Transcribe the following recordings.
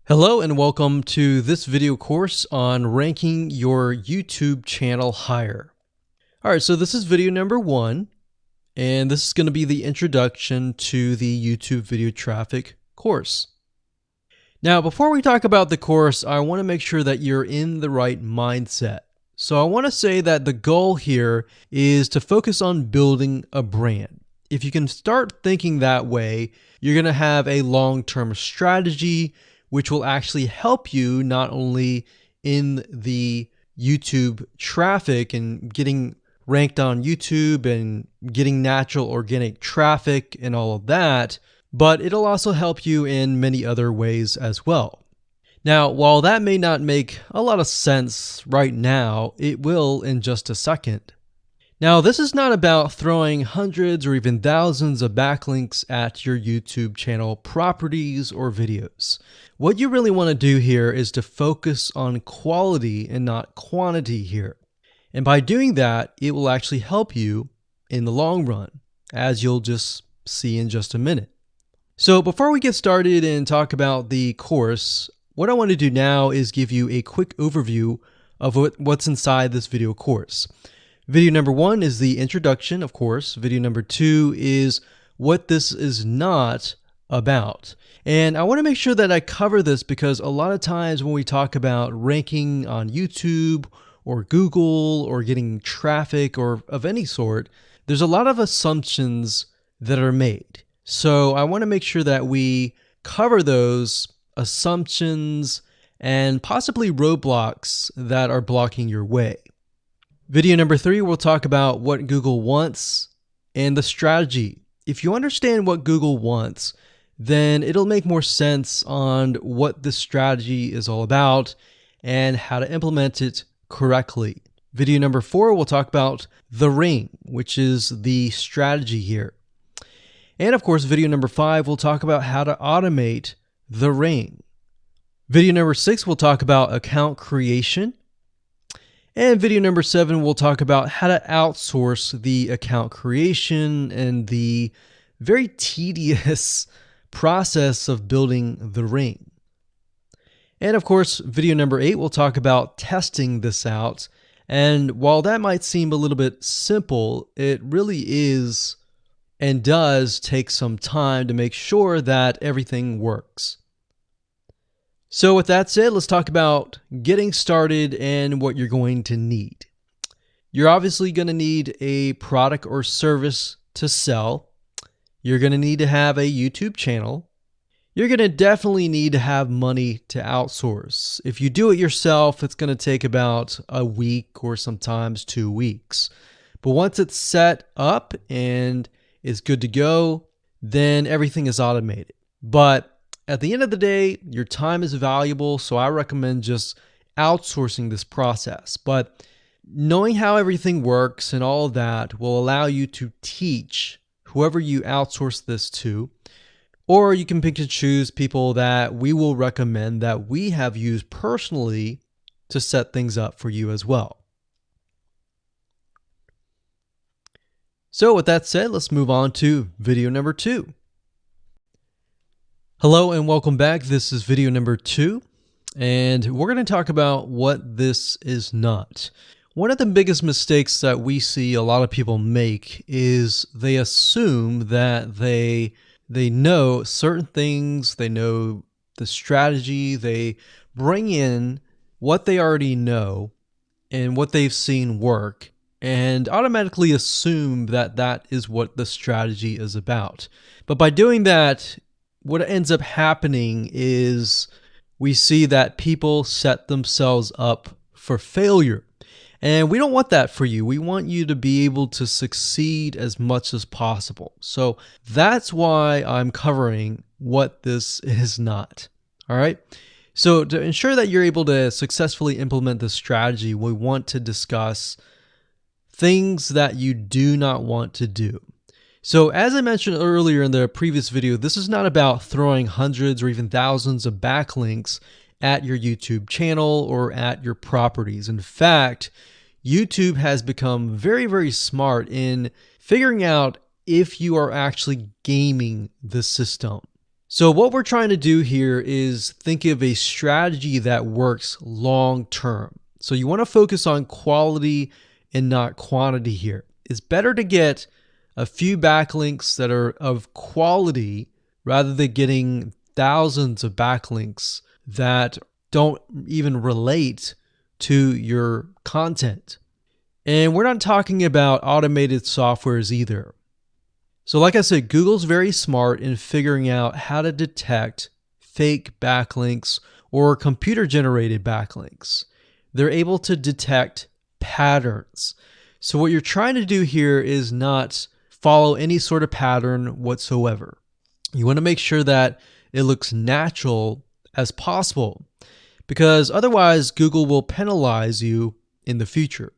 Hello and welcome to this video course on ranking your YouTube channel higher. All right, so this is video number 1, and this is going to be the introduction to the YouTube video traffic course. Now, before we talk about the course, I want to make sure that you're in the right mindset. So I want to say that the goal here is to focus on building a brand. If you can start thinking that way, you're going to have a long-term strategy which will actually help you not only in the YouTube traffic and getting ranked on YouTube and getting natural organic traffic and all of that, but it'll also help you in many other ways as well. Now, while that may not make a lot of sense right now, it will in just a second. Now, this is not about throwing hundreds or even thousands of backlinks at your YouTube channel properties or videos. What you really want to do here is to focus on quality and not quantity here. And by doing that, it will actually help you in the long run, as you'll just see in just a minute. So before we get started and talk about the course, what I want to do now is give you a quick overview of what's inside this video course. Video number 1 is the introduction, of course. Video number 2 is what this is not about. And I want to make sure that I cover this because a lot of times when we talk about ranking on YouTube or Google or getting traffic or of any sort, there's a lot of assumptions that are made. So I want to make sure that we cover those assumptions and possibly roadblocks that are blocking your way. Video number 3, we'll talk about what Google wants and the strategy. If you understand what Google wants, then it'll make more sense on what the strategy is all about and how to implement it correctly. Video number 4, we'll talk about the ring, which is the strategy here. And of course, video number 5, we'll talk about how to automate the ring. Video number 6, we'll talk about account creation. And video number 7, we'll talk about how to outsource the account creation and the very tedious process of building the ring. And of course, video number 8, we'll talk about testing this out. And while that might seem a little bit simple, it really is and does take some time to make sure that everything works. So with that said, let's talk about getting started and what you're going to need. You're obviously going to need a product or service to sell. You're going to need to have a YouTube channel. You're going to definitely need to have money to outsource. If you do it yourself, it's going to take about a week or sometimes 2 weeks. But once it's set up and is good to go, then everything is automated. But at the end of the day, your time is valuable, so I recommend just outsourcing this process. But knowing how everything works and all of that will allow you to teach whoever you outsource this to, or you can pick and choose people that we will recommend that we have used personally to set things up for you as well. So with that said, let's move on to video number 2. Hello and welcome back. This is video number 2, and we're going to talk about what this is not. One of the biggest mistakes that we see a lot of people make is they assume that they know certain things, they know the strategy, they bring in what they already know and what they've seen work, and automatically assume that that is what the strategy is about. But by doing that, what ends up happening is we see that people set themselves up for failure. And we don't want that for you. We want you to be able to succeed as much as possible. So that's why I'm covering what this is not. All right. So to ensure that you're able to successfully implement this strategy, we want to discuss things that you do not want to do. So as I mentioned earlier in the previous video, this is not about throwing hundreds or even thousands of backlinks at your YouTube channel or at your properties. In fact, YouTube has become very, very smart in figuring out if you are actually gaming the system. So what we're trying to do here is think of a strategy that works long term. So you want to focus on quality and not quantity here. It's better to get a few backlinks that are of quality rather than getting thousands of backlinks that don't even relate to your content. And we're not talking about automated softwares either. So like I said, Google's very smart in figuring out how to detect fake backlinks or computer-generated backlinks. They're able to detect patterns. So what you're trying to do here is not follow any sort of pattern whatsoever. You want to make sure that it looks natural as possible, because otherwise Google will penalize you in the future.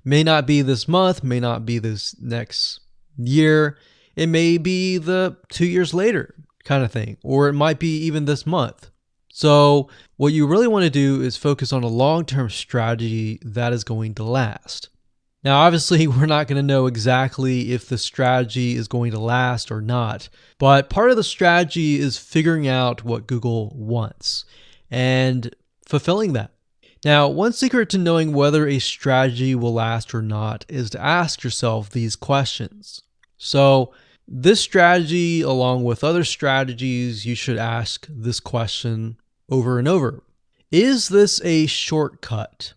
May not be this month, may not be this next year. It may be the 2 years later kind of thing, or it might be even this month. So what you really want to do is focus on a long-term strategy that is going to last. Now, obviously, we're not going to know exactly if the strategy is going to last or not, but part of the strategy is figuring out what Google wants and fulfilling that. Now, one secret to knowing whether a strategy will last or not is to ask yourself these questions. So, this strategy, along with other strategies, you should ask this question over and over. Is this a shortcut?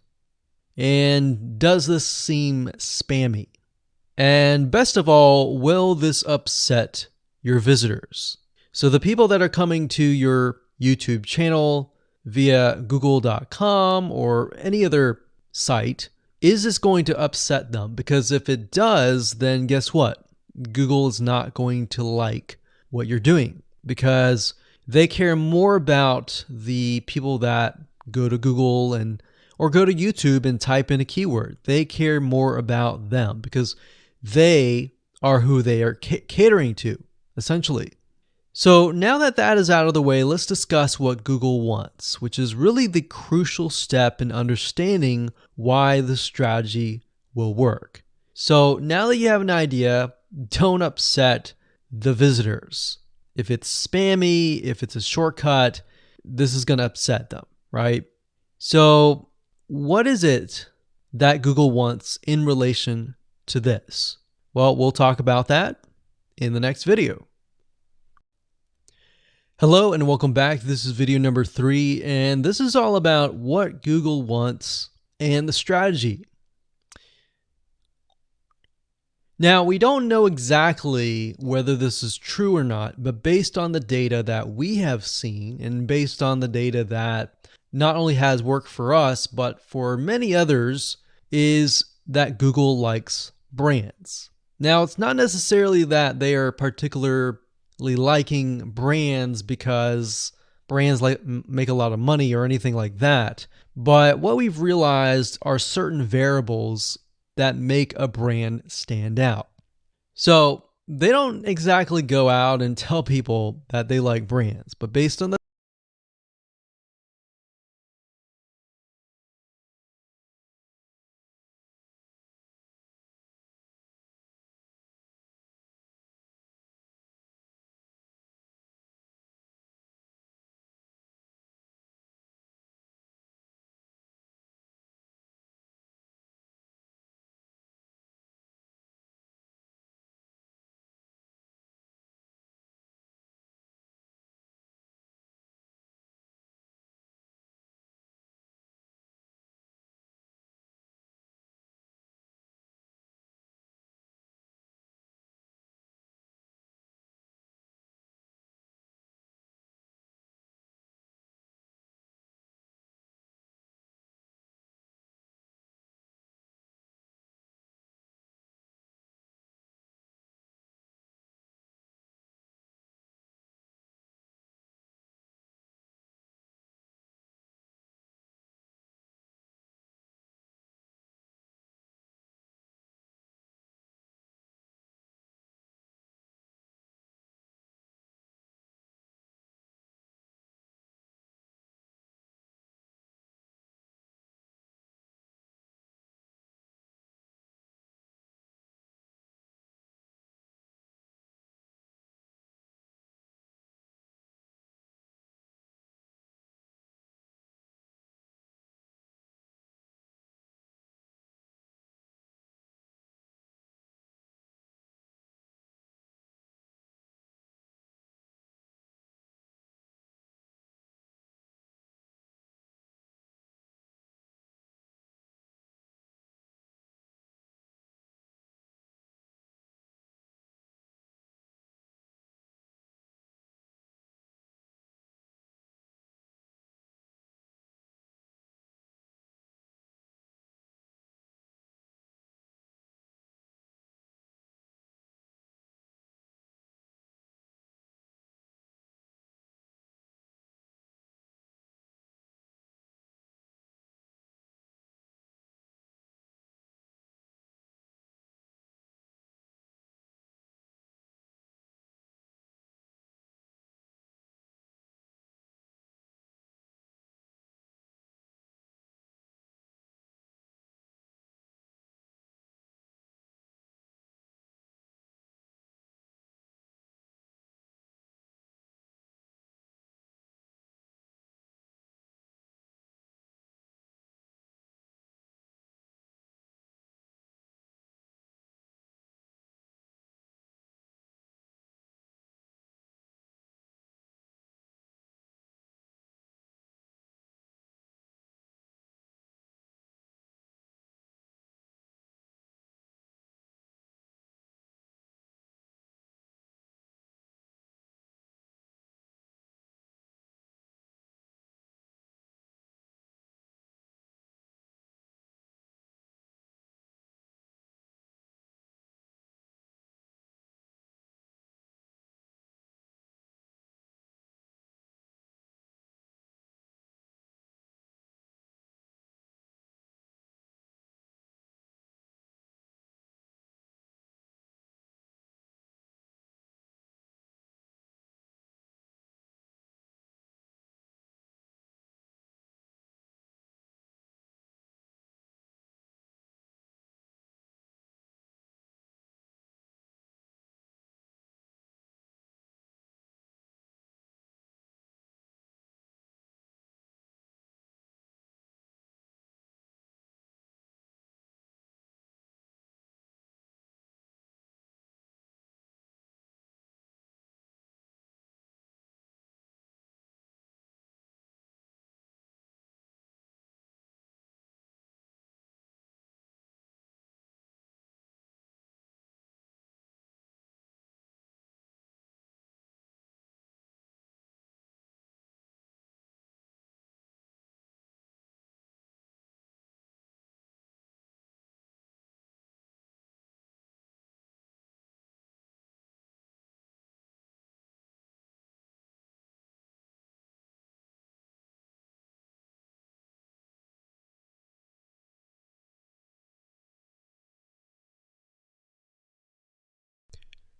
And does this seem spammy? And best of all, will this upset your visitors? So the people that are coming to your YouTube channel via google.com or any other site, is this going to upset them? Because if it does, then guess what? Google is not going to like what you're doing, because they care more about the people that go to Google or go to YouTube and type in a keyword. They care more about them because they are who they are catering to, essentially. So now that that is out of the way, let's discuss what Google wants, which is really the crucial step in understanding why the strategy will work. So now that you have an idea, don't upset the visitors. If it's spammy, if it's a shortcut, this is going to upset them, right? So what is it that Google wants in relation to this? Well, we'll talk about that in the next video. Hello and welcome back. This is video number 3, and this is all about what Google wants and the strategy. Now, we don't know exactly whether this is true or not, but based on the data that we have seen and based on the data that not only has worked for us, but for many others, is that Google likes brands. Now, it's not necessarily that they are particularly liking brands because brands make a lot of money or anything like that. But what we've realized are certain variables that make a brand stand out. So they don't exactly go out and tell people that they like brands, but based on the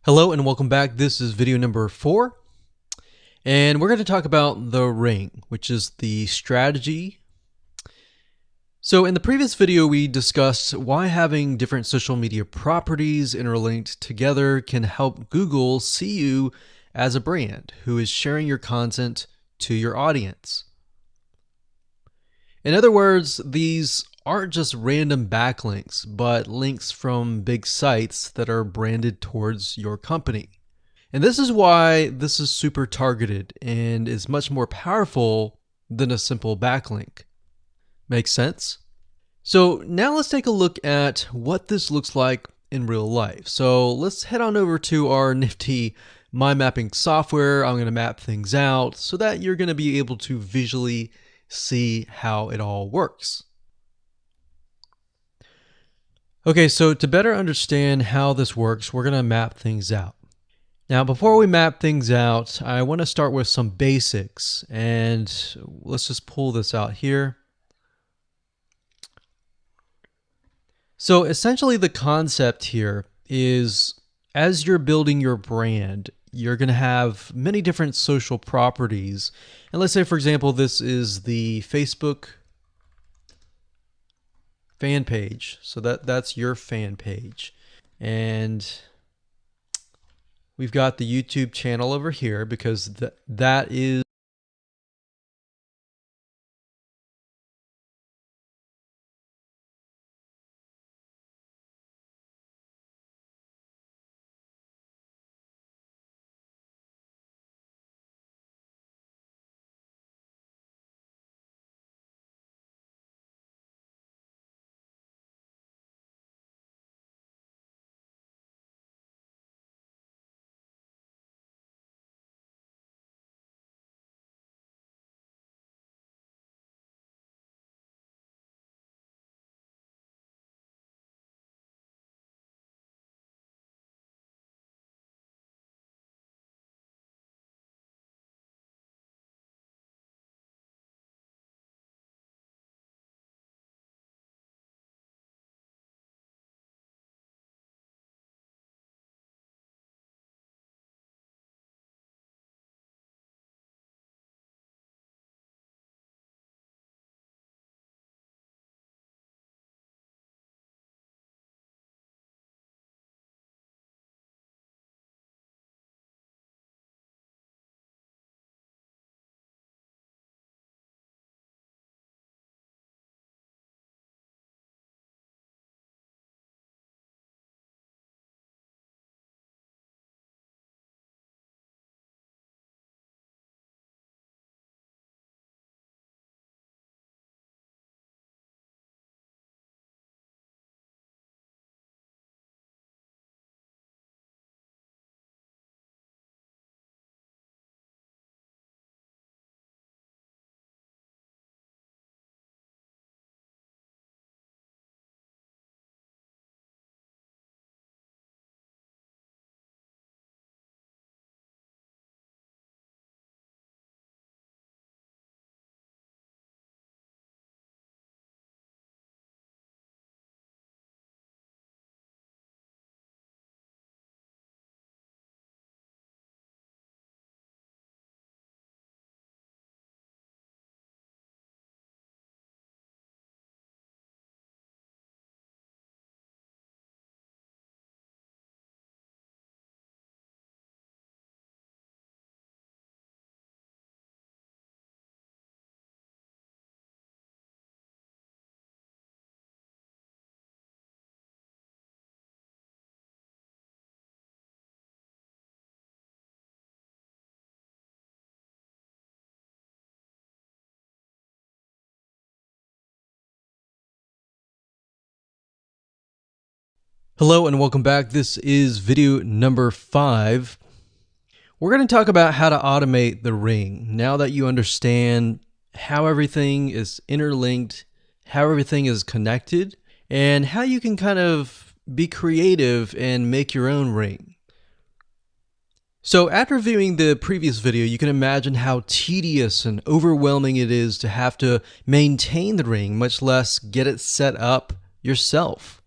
Hello and welcome back. This is video number 4. And we're going to talk about the ring, which is the strategy. So in the previous video, we discussed why having different social media properties interlinked together can help Google see you as a brand who is sharing your content to your audience. In other words, these aren't just random backlinks, but links from big sites that are branded towards your company. And this is why this is super targeted and is much more powerful than a simple backlink. Makes sense? So now let's take a look at what this looks like in real life. So let's head on over to our nifty mind mapping software. I'm going to map things out so that you're going to be able to visually see how it all works. Okay, so to better understand how this works, we're going to map things out. Now, before we map things out, I want to start with some basics, and let's just pull this out here. So essentially the concept here is, as you're building your brand, you're going to have many different social properties. And let's say, for example, this is the Facebook fan page. So that's your fan page. And we've got the YouTube channel over here because that is Hello and welcome back. This is video number 5. We're going to talk about how to automate the ring. Now that you understand how everything is interlinked, how everything is connected, and how you can kind of be creative and make your own ring. So after viewing the previous video, you can imagine how tedious and overwhelming it is to have to maintain the ring, much less get it set up yourself.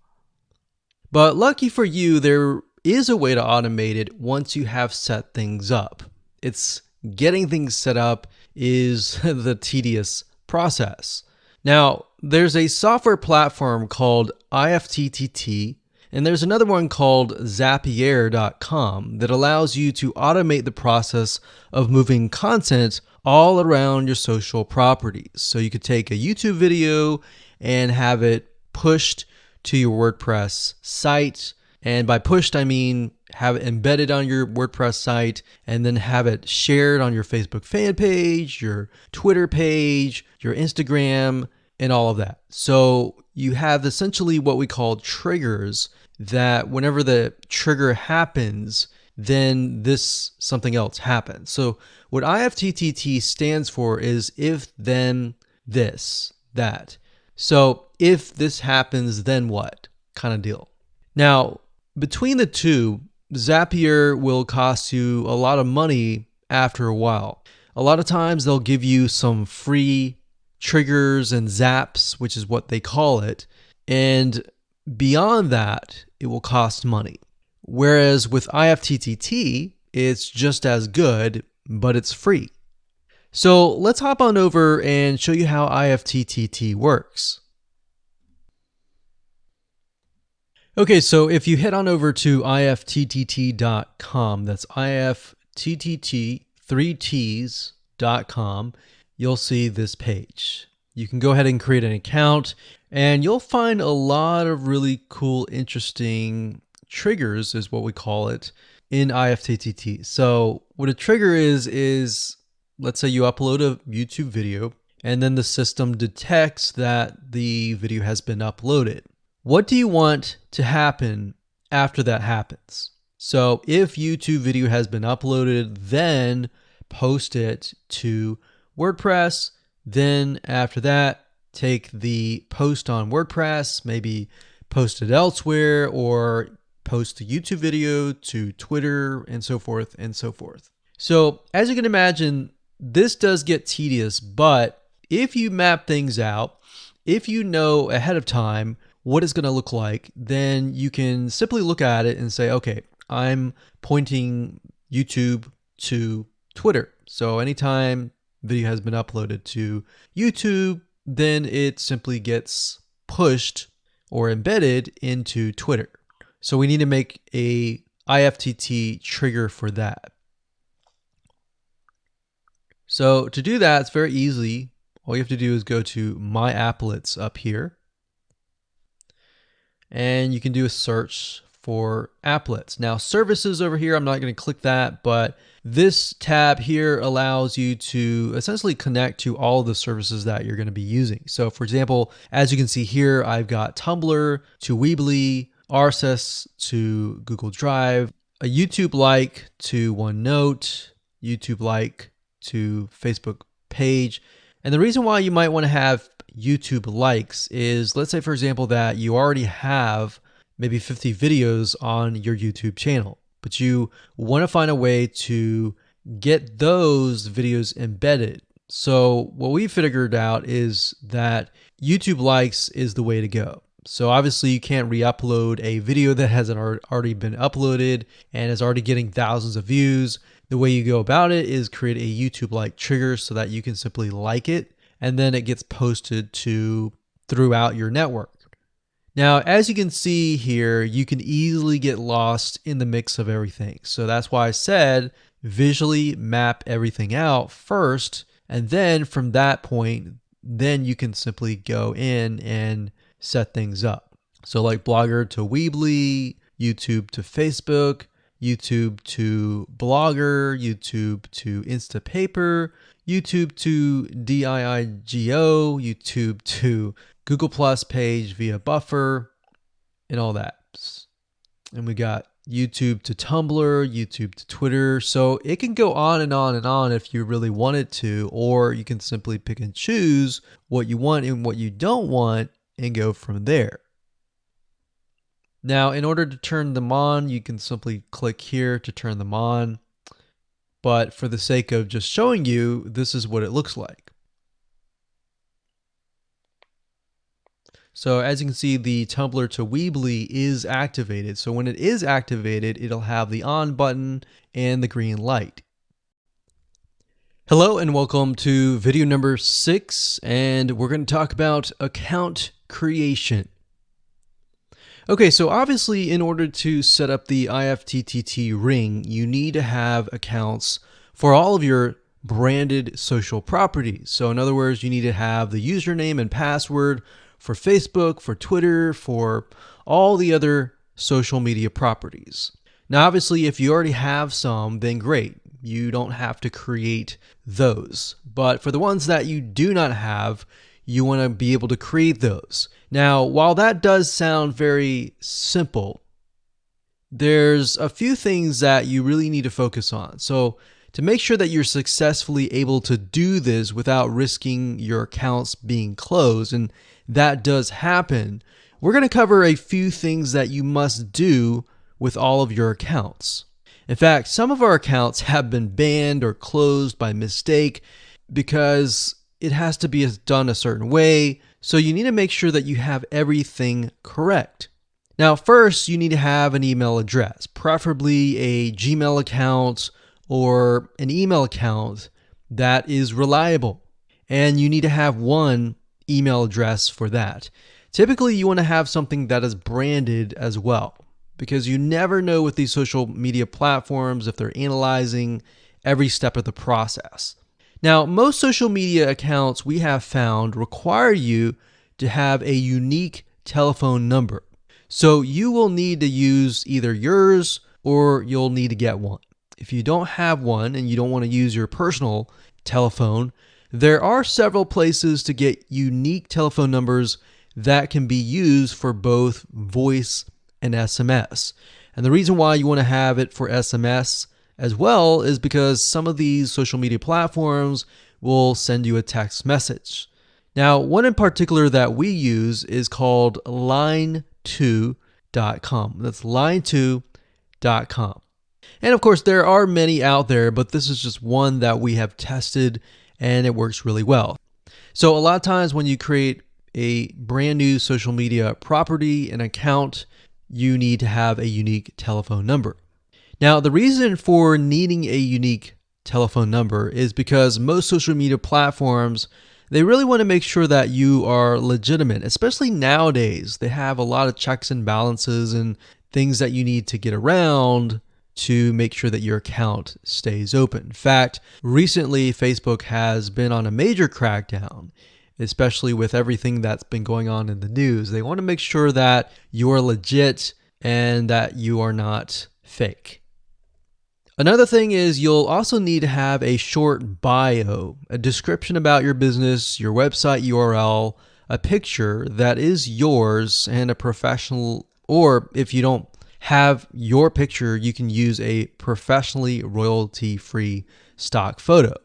But lucky for you, there is a way to automate it once you have set things up. It's getting things set up is the tedious process. Now, there's a software platform called IFTTT, and there's another one called Zapier.com that allows you to automate the process of moving content all around your social properties. So you could take a YouTube video and have it pushed to your WordPress site. And by pushed, I mean have it embedded on your WordPress site and then have it shared on your Facebook fan page, your Twitter page, your Instagram, and all of that. So you have essentially what we call triggers that whenever the trigger happens, then something else happens. So what IFTTT stands for is if, then, this, that. So if this happens, then what kind of deal. Now, between the two, Zapier will cost you a lot of money after a while. A lot of times they'll give you some free triggers and zaps, which is what they call it. And beyond that, it will cost money. Whereas with IFTTT, it's just as good, but it's free. So let's hop on over and show you how IFTTT works. Okay, so if you head on over to ifttt.com, that's ifttt3ts.com, you'll see this page. You can go ahead and create an account, and you'll find a lot of really cool, interesting triggers, is what we call it, in IFTTT. So what a trigger is let's say you upload a YouTube video, and then the system detects that the video has been uploaded. What do you want to happen after that happens? So if YouTube video has been uploaded, then post it to WordPress. Then after that, take the post on WordPress, maybe post it elsewhere, or post the YouTube video to Twitter, and so forth and so forth. So as you can imagine, this does get tedious, but if you map things out, if you know ahead of time what it's going to look like, then you can simply look at it and say, okay, I'm pointing YouTube to Twitter. So anytime video has been uploaded to YouTube, then it simply gets pushed or embedded into Twitter. So we need to make a IFTTT trigger for that. So to do that, it's very easy. All you have to do is go to My Applets up here, and you can do a search for applets. Now services over here, I'm not going to click that, but this tab here allows you to essentially connect to all of the services that you're going to be using. So for example, as you can see here, I've got Tumblr to Weebly, RSS to Google Drive, a YouTube like to OneNote, YouTube like to Facebook page. And the reason why you might want to have YouTube likes is, let's say for example that you already have maybe 50 videos on your YouTube channel, but you want to find a way to get those videos embedded. So what we figured out is that YouTube likes is the way to go. So obviously you can't re-upload a video that hasn't already been uploaded and is already getting thousands of views. The way you go about it is create a YouTube like trigger so that you can simply like it, and then it gets posted to throughout your network. Now, as you can see here, you can easily get lost in the mix of everything. So that's why I said visually map everything out first, and then from that point, then you can simply go in and set things up. So like Blogger to Weebly, YouTube to Facebook, YouTube to Blogger, YouTube to Instapaper, YouTube to DIIGO, YouTube to Google Plus page via Buffer, and all that. And we got YouTube to Tumblr, YouTube to Twitter. So it can go on and on and on if you really wanted to, or you can simply pick and choose what you want and what you don't want and go from there. Now, in order to turn them on, you can simply click here to turn them on. But for the sake of just showing you, this is what it looks like. So as you can see, the Tumblr to Weebly is activated. So when it is activated, it'll have the on button and the green light. Hello and welcome to video number 6, and we're going to talk about account creation. Okay, so obviously in order to set up the IFTTT ring, you need to have accounts for all of your branded social properties. So in other words, you need to have the username and password for Facebook, for Twitter, for all the other social media properties. Now, obviously, if you already have some, then great. You don't have to create those. But for the ones that you do not have, you want to be able to create those. Now, while that does sound very simple, there's a few things that you really need to focus on. So to make sure that you're successfully able to do this without risking your accounts being closed, and that does happen, we're going to cover a few things that you must do with all of your accounts. In fact, some of our accounts have been banned or closed by mistake because it has to be done a certain way. So you need to make sure that you have everything correct. Now, first, you need to have an email address, preferably a Gmail account or an email account that is reliable. And you need to have one email address for that. Typically, you want to have something that is branded as well, because you never know with these social media platforms if they're analyzing every step of the process. Now, most social media accounts we have found require you to have a unique telephone number. So you will need to use either yours or you'll need to get one. If you don't have one and you don't want to use your personal telephone, there are several places to get unique telephone numbers that can be used for both voice and SMS. And the reason why you want to have it for SMS as well is because some of these social media platforms will send you a text message. Now, one in particular that we use is called line2.com. That's line2.com. And of course, there are many out there, but this is just one that we have tested and it works really well. So a lot of times when you create a brand new social media property, an account, you need to have a unique telephone number. Now, the reason for needing a unique telephone number is because most social media platforms, they really want to make sure that you are legitimate, especially nowadays. They have a lot of checks and balances and things that you need to get around to make sure that your account stays open. In fact, recently, Facebook has been on a major crackdown, especially with everything that's been going on in the news. They want to make sure that you are legit and that you are not fake. Another thing is you'll also need to have a short bio, a description about your business, your website URL, a picture that is yours, and a professional, or if you don't have your picture, you can use a professionally royalty-free stock photo.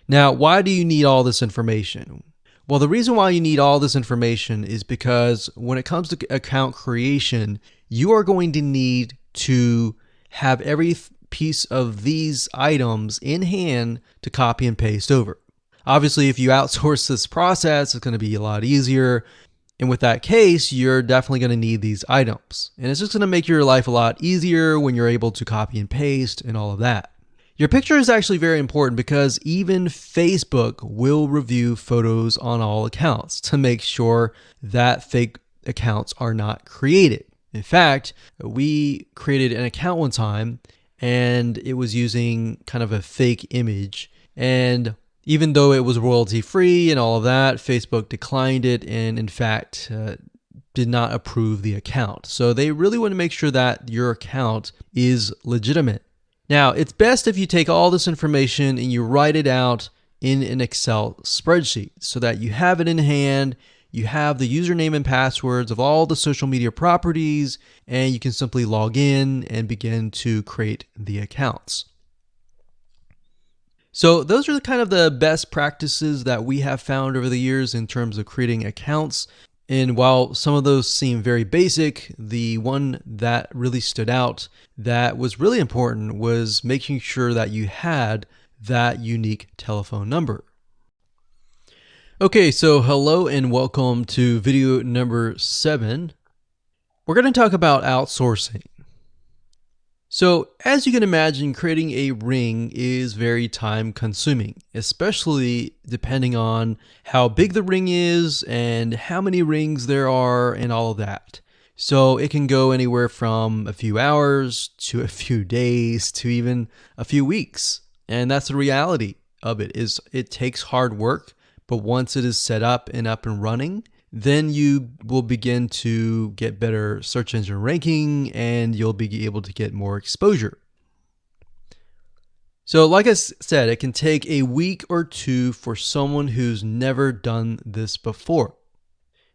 Now, why do you need all this information? Well, the reason why you need all this information is because when it comes to account creation, you are going to need to have every piece of these items in hand to copy and paste over. Obviously, if you outsource this process, it's going to be a lot easier. And with that case, you're definitely going to need these items. And it's just going to make your life a lot easier when you're able to copy and paste and all of that. Your picture is actually very important because even Facebook will review photos on all accounts to make sure that fake accounts are not created. In fact, we created an account one time and it was using kind of a fake image. And even though it was royalty free and all of that, Facebook declined it and in fact did not approve the account. So they really want to make sure that your account is legitimate. Now, it's best if you take all this information and you write it out in an Excel spreadsheet so that you have it in hand, you have the username and passwords of all the social media properties, and you can simply log in and begin to create the accounts. So those are kind of the best practices that we have found over the years in terms of creating accounts. And while some of those seem very basic, the one that really stood out that was really important was making sure that you had that unique telephone number. Okay, so hello and welcome to video number 7. We're going to talk about outsourcing. So as you can imagine, creating a ring is very time consuming, especially depending on how big the ring is and how many rings there are and all of that. So it can go anywhere from a few hours to a few days to even a few weeks. And that's the reality of it, is it takes hard work, but once it is set up and running, then you will begin to get better search engine ranking and you'll be able to get more exposure. So like I said, it can take a week or two for someone who's never done this before.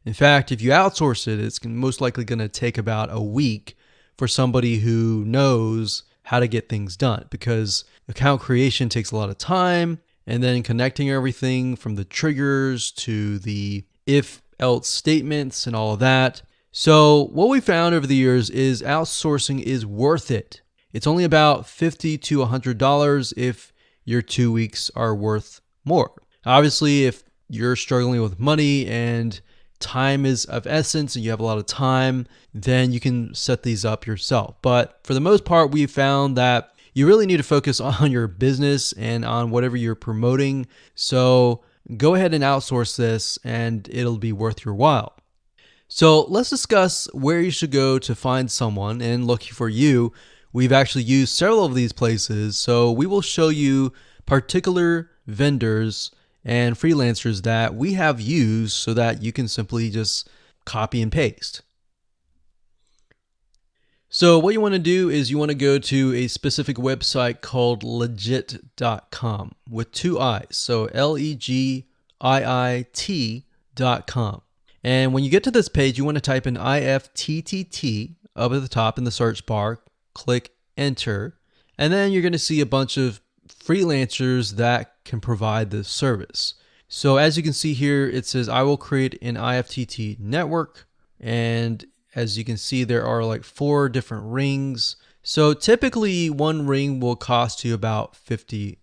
In fact, if you outsource it, it's most likely going to take about a week for somebody who knows how to get things done, because account creation takes a lot of time, and then connecting everything from the triggers to the if-else statements and all of that. So what we found over the years is outsourcing is worth it. It's only about $50 to $100 if your 2 weeks are worth more. Obviously, if you're struggling with money and time is of essence and you have a lot of time, then you can set these up yourself. But for the most part, we found that you really need to focus on your business and on whatever you're promoting. So go ahead and outsource this and it'll be worth your while. So let's discuss where you should go to find someone. And lucky for you, we've actually used several of these places. So we will show you particular vendors and freelancers that we have used so that you can simply just copy and paste. So what you want to do is you want to go to a specific website called legit.com with 2 I's. So LEGIIT.com. And when you get to this page, you want to type in IFTTT up at the top in the search bar, click enter, and then you're going to see a bunch of freelancers that can provide this service. So as you can see here, it says I will create an IFTT network, and as you can see, there are like 4 different rings. So typically one ring will cost you about $50.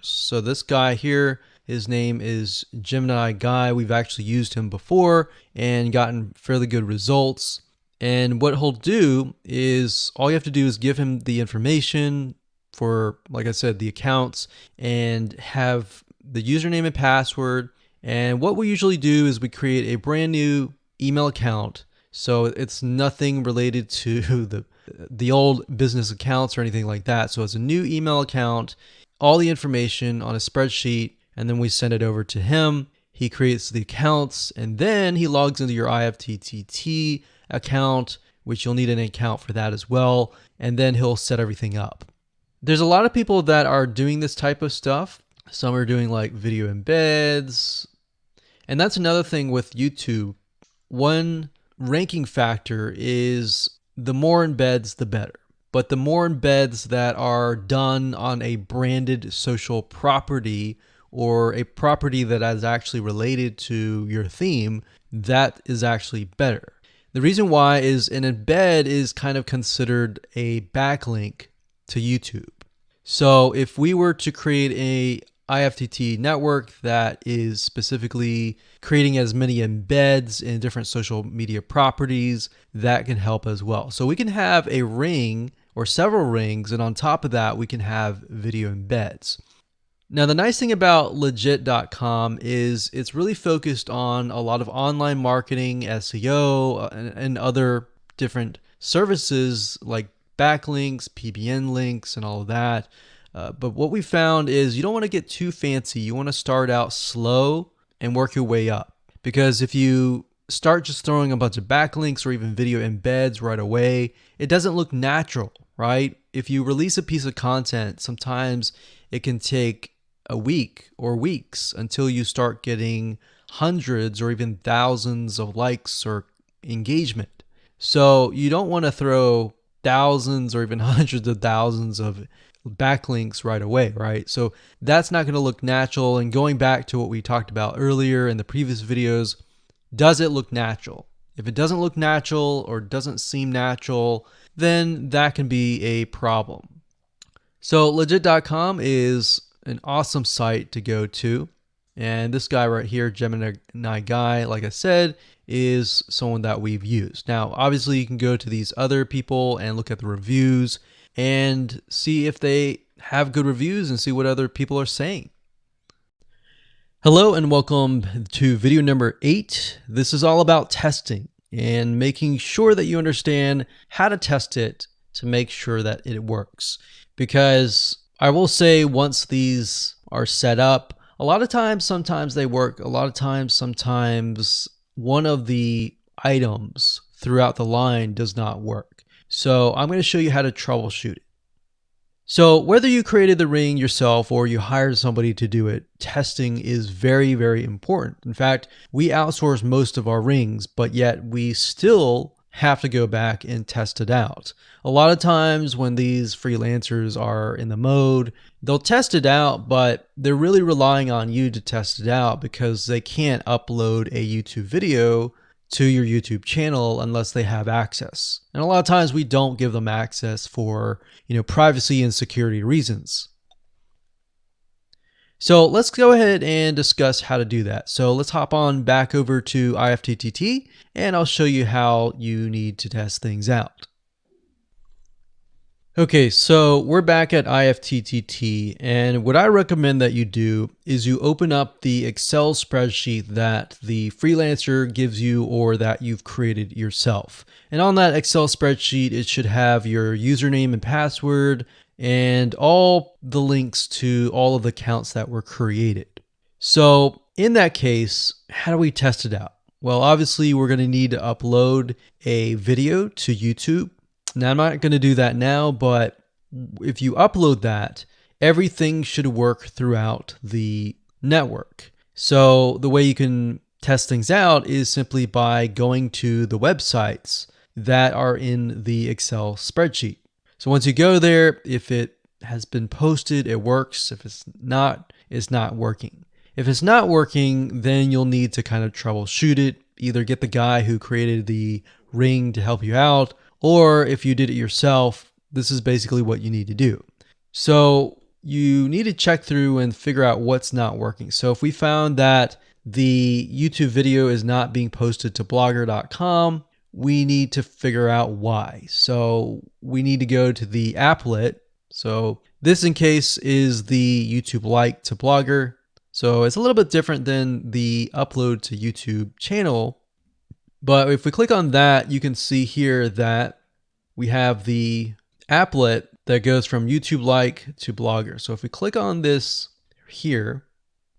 So this guy here, his name is Gemini Guy. We've actually used him before and gotten fairly good results. And what he'll do is all you have to do is give him the information for, like I said, the accounts, and have the username and password. And what we usually do is we create a brand new email account. So it's nothing related to the old business accounts or anything like that. So it's a new email account, all the information on a spreadsheet, and then we send it over to him. He creates the accounts, and then he logs into your IFTTT account, which you'll need an account for that as well. And then he'll set everything up. There's a lot of people that are doing this type of stuff. Some are doing like video embeds. And that's another thing with YouTube. One ranking factor is the more embeds, the better. But the more embeds that are done on a branded social property or a property that is actually related to your theme, that is actually better. The reason why is an embed is kind of considered a backlink to YouTube. So if we were to create a IFTT network that is specifically creating as many embeds in different social media properties, that can help as well. So we can have a ring or several rings, and on top of that, we can have video embeds. Now, the nice thing about legit.com is it's really focused on a lot of online marketing, SEO, and other different services like backlinks, PBN links, and all of that. But what we found is you don't want to get too fancy. You want to start out slow and work your way up. Because if you start just throwing a bunch of backlinks or even video embeds right away, it doesn't look natural, right? If you release a piece of content, sometimes it can take a week or weeks until you start getting hundreds or even thousands of likes or engagement. So you don't want to throw thousands or even hundreds of thousands of backlinks right away, right? So that's not going to look natural. And going back to what we talked about earlier in the previous videos, does it look natural? If it doesn't look natural or doesn't seem natural, then that can be a problem. So legit.com is an awesome site to go to. And this guy right here, Gemini guy, like I said, is someone that we've used. Now, obviously you can go to these other people and look at the reviews and see if they have good reviews and see what other people are saying. Hello and welcome to video number 8. This is all about testing and making sure that you understand how to test it to make sure that it works. Because I will say, once these are set up, a lot of times, sometimes they work. A lot of times, sometimes one of the items throughout the line does not work. So I'm going to show you how to troubleshoot it. So whether you created the ring yourself or you hired somebody to do it, testing is very, very important. In fact, we outsource most of our rings, but yet we still have to go back and test it out. A lot of times when these freelancers are in the mode, they'll test it out, but they're really relying on you to test it out because they can't upload a YouTube video to your YouTube channel unless they have access. And a lot of times we don't give them access for, privacy and security reasons. So let's go ahead and discuss how to do that. So let's hop on back over to IFTTT and I'll show you how you need to test things out. Okay, so we're back at IFTTT, and what I recommend that you do is you open up the Excel spreadsheet that the freelancer gives you or that you've created yourself. And on that Excel spreadsheet, it should have your username and password and all the links to all of the accounts that were created. So in that case, how do we test it out? Well, obviously we're going to need to upload a video to YouTube. Now, I'm not going to do that now, but if you upload that, everything should work throughout the network. So the way you can test things out is simply by going to the websites that are in the Excel spreadsheet. So once you go there, if it has been posted, it works. If it's not working. If it's not working, then you'll need to kind of troubleshoot it. Either get the guy who created the ring to help you out, or if you did it yourself, this is basically what you need to do. So you need to check through and figure out what's not working. So if we found that the YouTube video is not being posted to blogger.com, we need to figure out why. So we need to go to the applet. So this in case is the YouTube like to Blogger. So it's a little bit different than the upload to YouTube channel. But if we click on that, you can see here that we have the applet that goes from YouTube like to Blogger. So if we click on this here,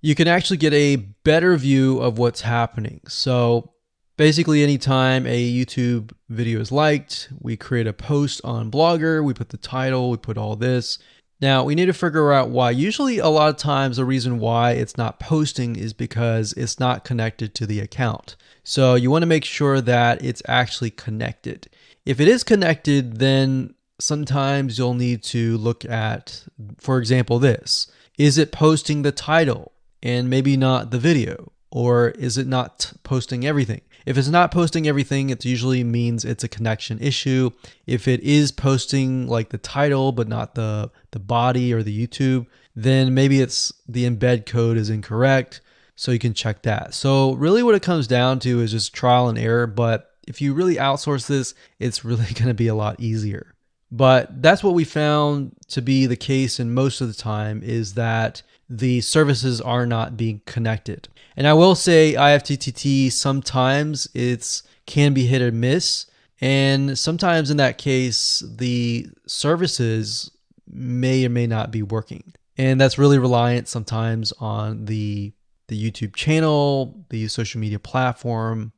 you can actually get a better view of what's happening. So basically anytime a YouTube video is liked, we create a post on Blogger, we put the title, we put all this. Now we need to figure out why. Usually a lot of times the reason why it's not posting is because it's not connected to the account. So you want to make sure that it's actually connected. If it is connected, then sometimes you'll need to look at, for example, this. Is it posting the title and maybe not the video? Or is it not posting everything? If it's not posting everything, it usually means it's a connection issue. If it is posting like the title but not the body or the YouTube, then maybe it's the embed code is incorrect. So you can check that. So really what it comes down to is just trial and error. But if you really outsource this, it's really going to be a lot easier. But that's what we found to be the case in most of the time, is that the services are not being connected. And I will say IFTTT, sometimes it's can be hit or miss. And sometimes in that case, the services may or may not be working. And that's really reliant sometimes on the YouTube channel, the social media platform,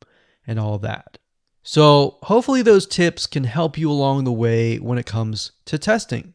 and all of that. So hopefully those tips can help you along the way when it comes to testing.